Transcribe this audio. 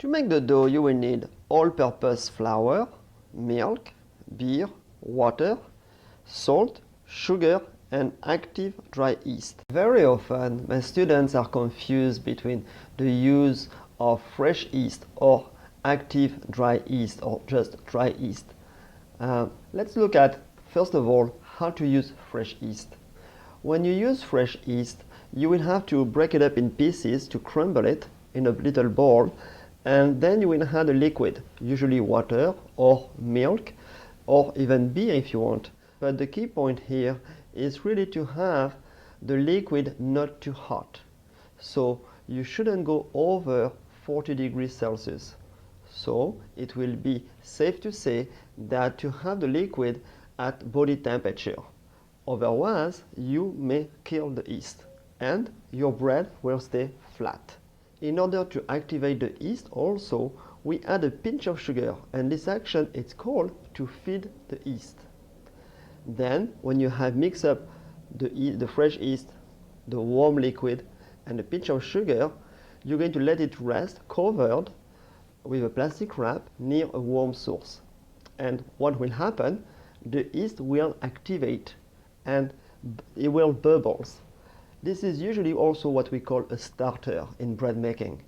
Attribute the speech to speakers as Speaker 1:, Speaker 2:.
Speaker 1: To make the dough, you will need all-purpose flour, milk, beer, water, salt, sugar, and active dry yeast. Very often, my students are confused between the use of fresh yeast or active dry yeast or just dry yeast. Let's look at, first of all, how to use fresh yeast. When you use fresh yeast, you will have to break it up in pieces to crumble it in a little bowl, and then you will add a liquid, usually water or milk or even beer if you want. But the key point here is really to have the liquid not too hot. So you shouldn't go over 40 degrees Celsius. So it will be safe to say that to have the liquid at body temperature. Otherwise, you may kill the yeast and your bread will stay flat. In order to activate the yeast also, we add a pinch of sugar, and this action is called to feed the yeast. Then, when you have mixed up the fresh yeast, the warm liquid, and a pinch of sugar, you're going to let it rest covered with a plastic wrap near a warm source. And what will happen? The yeast will activate and it will bubbles. This is usually also what we call a starter in bread making.